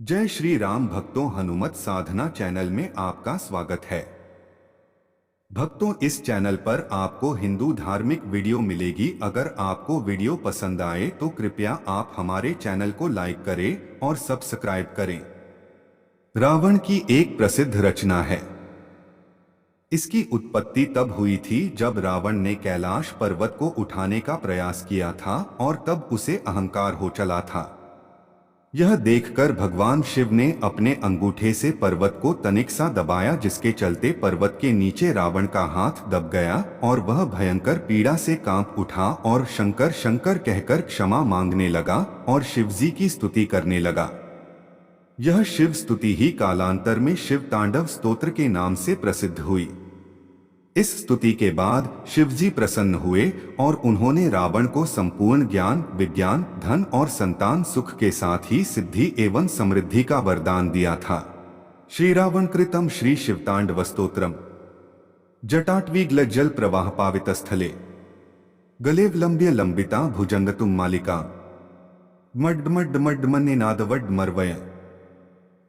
जय श्री राम भक्तों, हनुमत साधना चैनल में आपका स्वागत है। भक्तों, इस चैनल पर आपको हिंदू धार्मिक वीडियो मिलेगी। अगर आपको वीडियो पसंद आए तो कृपया आप हमारे चैनल को लाइक करें और सब्सक्राइब करें। रावण की एक प्रसिद्ध रचना है। इसकी उत्पत्ति तब हुई थी जब रावण ने कैलाश पर्वत को उठाने का प्रयास किया था और तब उसे अहंकार हो चला था। यह देखकर भगवान शिव ने अपने अंगूठे से पर्वत को तनिक सा दबाया, जिसके चलते पर्वत के नीचे रावण का हाथ दब गया और वह भयंकर पीड़ा से कांप उठा और शंकर शंकर कहकर क्षमा मांगने लगा और शिवजी की स्तुति करने लगा। यह शिव स्तुति ही कालांतर में शिव तांडव स्तोत्र के नाम से प्रसिद्ध हुई। इस स्तुति के बाद शिवजी प्रसन्न हुए और उन्होंने रावण को संपूर्ण ज्ञान, विज्ञान, धन और संतान सुख के साथ ही सिद्धि एवं समृद्धि का वरदान दिया था। श्री रावण कृतम श्री शिवतांडव स्तोत्रम जटाटवीग्लज्जल प्रवाह पावित स्थले गलेवलंब्य लंबिता भुजंगतुम मालिका मड्डमड्डमड्डमन्निनादवड्ड मर्वय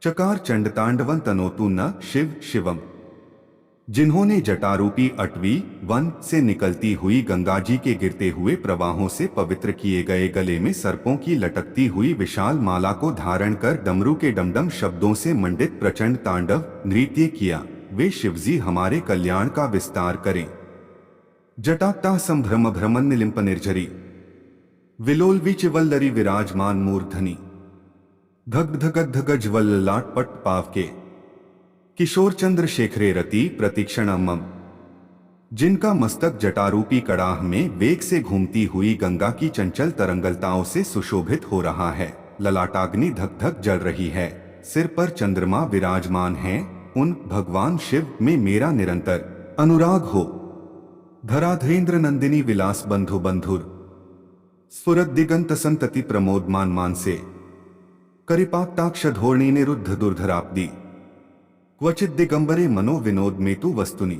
चकार चंडतांडवं तनोतु न शिव शिवम। जिन्होंने जटारूपी अटवी वन से निकलती हुई गंगा जी के गिरते हुए प्रवाहों से पवित्र किए गए गले में सर्पों की लटकती हुई विशाल माला को धारण कर डमरू के डमडम शब्दों से मंडित प्रचंड तांडव नृत्य किया, वे शिवजी हमारे कल्याण का विस्तार करें। जटाक्ता संभ्रम भ्रमन निलिंप निर्झरी विलोल चिवल्लरी विराजमान मूर्धनि धग धगध धगज्वल लाट पट पावके किशोर चंद्र शेखरे रति प्रतीक्षणमम। जिनका मस्तक जटारूपी कड़ाह में वेग से घूमती हुई गंगा की चंचल तरंगलताओं से सुशोभित हो रहा है। ललाटाग्नि धक धक जल रही है, सिर पर चंद्रमा विराजमान है। उन भगवान शिव में मेरा निरंतर अनुराग हो। धराधरेन्द्र नंदिनी विलास बंधु बंधुर स्फुरत दिगंत संतति प्रमोदमान मानसे करिपाक्ताक्ष धोरणी निरुद्ध दुर्धराब्दी क्वचित दिगंबरे मनो विनोद मेतु वस्तुनि।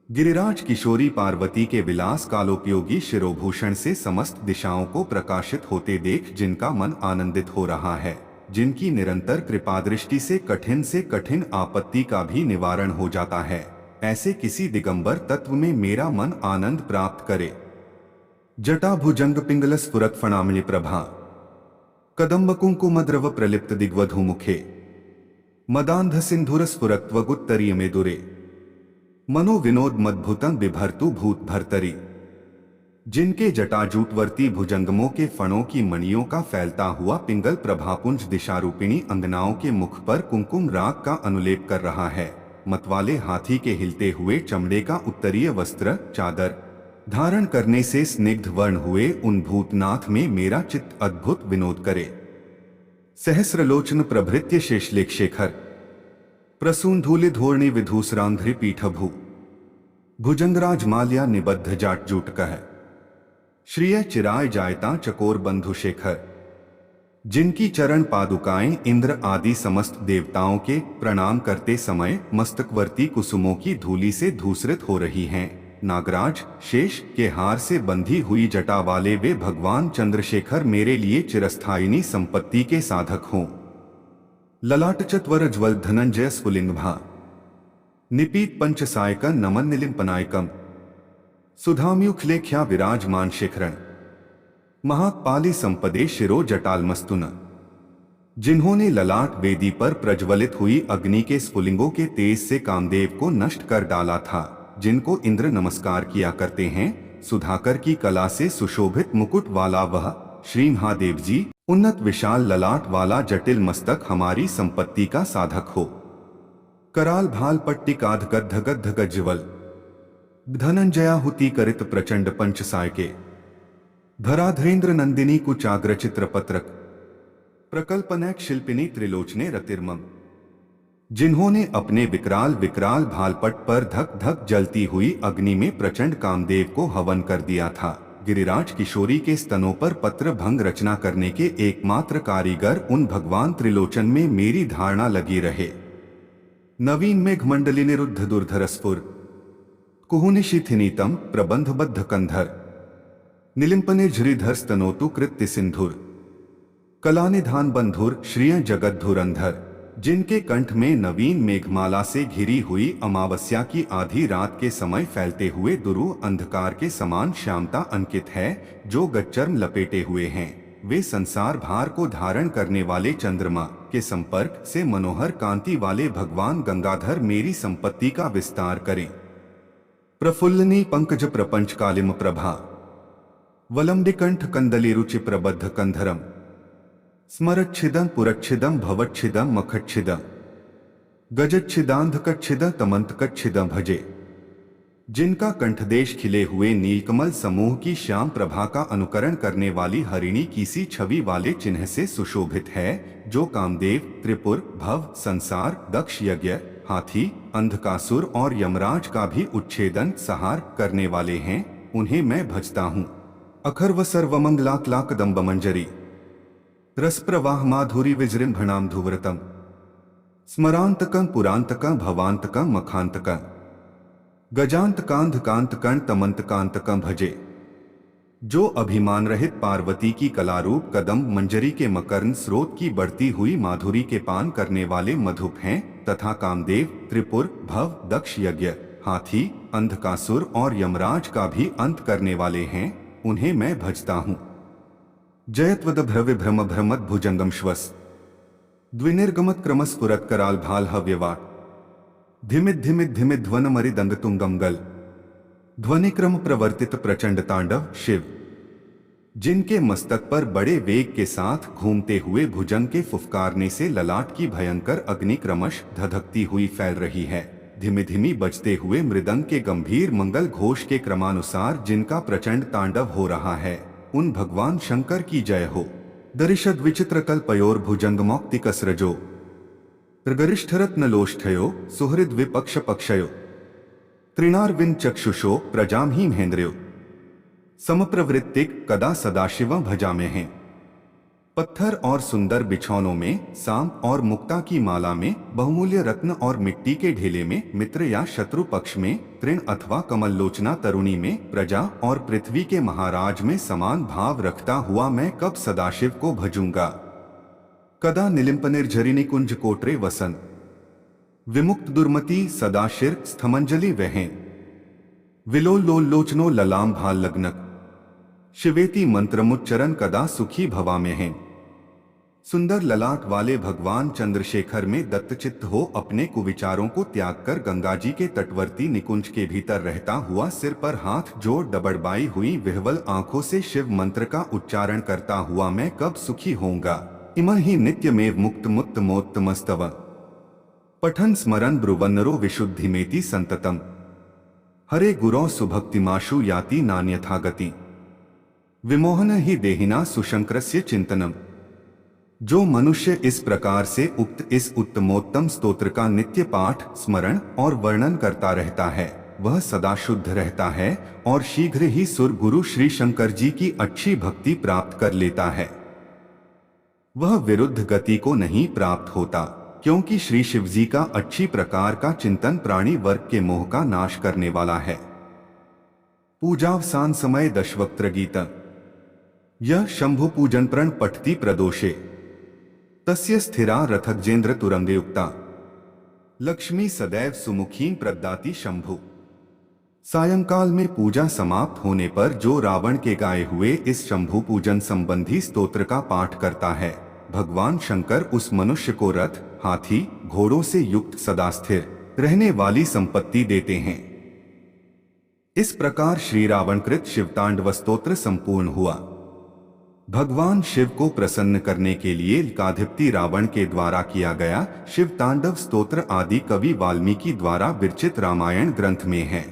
गिरिराज किशोरी पार्वती के विलास कालोपयोगी शिरोभूषण से समस्त दिशाओं को प्रकाशित होते देख जिनका मन आनंदित हो रहा है, जिनकी निरंतर कृपादृष्टि से कठिन आपत्ति का भी निवारण हो जाता है, ऐसे किसी दिगंबर तत्व में मेरा मन आनंद प्राप्त करे। जटा भुजंग पिंगल स्फुरत फणामणि प्रभा कदम्ब कुंकुमद्रव प्रलिप्त दिग्वधू मुखे मदांध सिंधुर स्फुरत्वगुत्तरीय में दुरे मनो विनोद मद्भुतं बिभर्तु भूत भर्तरी। जिनके जटाजूटवर्ती भुजंगमों के फणों की मणियों का फैलता हुआ पिंगल प्रभापुंज दिशारूपिणी अंगनाओं के मुख पर कुंकुम राग का अनुलेप कर रहा है। मतवाले हाथी के हिलते हुए चमड़े का उत्तरीय वस्त्र चादर धारण करने से स्निग्ध वर्ण हुए उन भूतनाथ में मेरा चित्त अद्भुत विनोद करे। सहस्रलोचन प्रभृत्य शेषलेख शेखर प्रसून धूलि धोरणी विधूसरांध्रि पीठभू भुजंगराज माल्या निबद्ध जाट जूटकह श्रिय चिराय जायता चकोर बंधु शेखर। जिनकी चरण पादुकाएं इंद्र आदि समस्त देवताओं के प्रणाम करते समय मस्तकवर्ती कुसुमों की धूलि से धूसरित हो रही हैं। नागराज शेष के हार से बंधी हुई जटा वाले वे भगवान चंद्रशेखर मेरे लिए चिरस्थायिनी संपत्ति के साधक हों। ललाट चत्वर ज्वल धनंजय स्फुलिंगभा निपीत पंचसायक नमन निलिंपनायकम सुधाम्युखलेख्या विराजमान शिखरण महापाली संपदे शिरो जटालमस्तुन। जिन्होंने ललाट वेदी पर प्रज्वलित हुई अग्नि के स्फुलिंगों के तेज से कामदेव को नष्ट कर डाला था, जिनको इंद्र नमस्कार किया करते हैं। सुधाकर की कला से सुशोभित मुकुट वाला वह श्री महादेव जी, उन्नत विशाल ललाट वाला जटिल मस्तक हमारी संपत्ति का साधक हो। कराल भाल पट्टिकाध गद्ध गद्ध गज्जवल धनंजयाहुति करित प्रचंड पंचसायके धराधरेन्द्र नंदिनी कुचाग्र चित्रपत्रक प्रकल्पनैक शिल्पिनी त्रिलोचने रतिर्मम। जिन्होंने अपने विकराल विकराल भालपट पर धक धक जलती हुई अग्नि में प्रचंड कामदेव को हवन कर दिया था। गिरिराज किशोरी के स्तनों पर पत्र भंग रचना करने के एकमात्र कारीगर उन भगवान त्रिलोचन में मेरी धारणा लगी रहे। नवीन मेघमंडली निरुद्ध दुर्धरस्फुर कुहुनिशिथिनीतम प्रबंधबद्ध कंधर निलिंपने झुरिधर स्तनोतु कृत्य सिंधुर कलानिधान बंधुर श्रिय जगत धुरंधर, जिनके कंठ में नवीन मेघमाला से घिरी हुई अमावस्या की आधी रात के समय फैलते हुए दुरूह अंधकार के समान श्यामता अंकित है, जो गच्चर्म लपेटे हुए हैं। वे संसार भार को धारण करने वाले चंद्रमा के संपर्क से मनोहर कांति वाले भगवान गंगाधर मेरी संपत्ति का विस्तार करें। प्रफुल्लनी पंकज प्रपंच कालिम प्रभा, वलंबिकंठ कंदलीरुचि प्रबद्ध कंधरम, स्मरच्छिदं पुरच्छिदं भवच्छिदं मखच्छिदं, गजच्छिदांधकच्छिदं तमंतकच्छिदं भजे। जिनका कंठदेश खिले हुए नीलकमल समूह की श्याम प्रभा का अनुकरण करने वाली हरिणी की सी छवि वाले चिन्ह से सुशोभित है, जो कामदेव, त्रिपुर, भव, संसार, दक्ष यज्ञ, हाथी, अंधकासुर और यमराज का भी उच्छेदन संहार करने वाले हैं, उन्हें मैं भजता हूँ। अखर्व सर्वमंगलाकलाकदम्ब मंजरी, रस प्रवाह माधुरी विजृंभणाम धुव्रतम, स्मरांतकं पुरांतकं भवांतकं मखांतकं, गजांतकांधकांतकं तमंतकांतकं भजे। जो अभिमान रहित पार्वती की कलारूप कदम्ब मंजरी के मकरन स्रोत की बढ़ती हुई माधुरी के पान करने वाले मधुप हैं, तथा कामदेव, त्रिपुर, भव, दक्ष यज्ञ, हाथी, अंधकासुर और यमराज का भी अंत करने वाले हैं, उन्हें मैं भजता हूँ। जयत्वद भ्रवि भ्रम भ्रमद भुजंगम श्वस, द्विनिर्गमत क्रमस्फुरत कराल भाल हव्यवाट, धिमित धिमित धिमित ध्वन मरिदंग तुंगमगल, ध्वनिक्रम प्रवर्तित प्रचंड तांडव शिव। जिनके मस्तक पर बड़े वेग के साथ घूमते हुए भुजंग के फुफकारने से ललाट की भयंकर अग्नि क्रमश धधकती हुई फैल रही है। धीमी धीमी बजते हुए मृदंग के गंभीर मंगल घोष के क्रमानुसार जिनका प्रचंड तांडव हो रहा है, उन भगवान शंकर की जय हो। दरिशद विचित्र कल्पयोर भुजंग मौक्तिकसरजो, त्रिगरिष्ठरत्नलोष्ठयो सुहृद विपक्ष पक्षयो, त्रिनार्विंद चक्षुषो प्रजाम ही महेंद्रयो, समप्रवृत्तिक कदा सदाशिवं भजामे हैं। पत्थर और सुंदर बिछौनों में, सांप और मुक्ता की माला में, बहुमूल्य रत्न और मिट्टी के ढेले में, मित्र या शत्रु पक्ष में, तृण अथवा कमललोचना तरुणी में, प्रजा और पृथ्वी के महाराज में समान भाव रखता हुआ मैं कब सदाशिव को भजूंगा। कदा निलिंप निर्झरिणी कुंज कोटरे वसन, विमुक्त दुर्मति सदाशिर स्थमंजलि वहें, विलोलोलोचनो ललाम भाल लग्नक, शिवेति मंत्रमुच्चरण कदा सुखी भवा में हैं। सुंदर ललाट वाले भगवान चंद्रशेखर में दत्तचित्त हो अपने कुविचारों को त्याग कर गंगा जी के तटवर्ती निकुंज के भीतर रहता हुआ सिर पर हाथ जोड़ डबड़बाई हुई विह्वल आंखों से शिव मंत्र का उच्चारण करता हुआ मैं कब सुखी होऊंगा। इमं ही नित्यमेव मुक्त मुक्त मोत्तमस्तव, पठन स्मरन ब्रुवन्नरो विशुद्धिमेति संततम, हरे गुरौ सुभक्तिमाशु याति नान्यथा गति, विमोहन ही देहिना सुशंकरस्य चिंतनम। जो मनुष्य इस प्रकार से उक्त इस उत्तमोत्तम स्तोत्र का नित्य पाठ, स्मरण और वर्णन करता रहता है, वह सदा शुद्ध रहता है और शीघ्र ही सुर गुरु श्री शंकर जी की अच्छी भक्ति प्राप्त कर लेता है। वह विरुद्ध गति को नहीं प्राप्त होता, क्योंकि श्री शिव जी का अच्छी प्रकार का चिंतन प्राणी वर्ग के मोह का नाश करने वाला है। पूजावसान समय दशवक्त्र गीत, यह शंभु पूजन प्रण पठती प्रदोषे, तस्य स्थिरा रथजेंद्र तुरंगयुक्ता, लक्ष्मी सदैव सुमुखीं प्रदाति शंभु। सायंकाल में पूजा समाप्त होने पर जो रावण के गाए हुए इस शंभु पूजन संबंधी स्तोत्र का पाठ करता है, भगवान शंकर उस मनुष्य को रथ, हाथी, घोड़ों से युक्त सदा स्थिर रहने वाली संपत्ति देते हैं। इस प्रकार श्री रावणकृत शिवतांडव स्तोत्र संपूर्ण हुआ। भगवान शिव को प्रसन्न करने के लिए काधिपति रावण के द्वारा किया गया शिव तांडव स्तोत्र आदि कवि वाल्मीकि द्वारा विरचित रामायण ग्रंथ में है।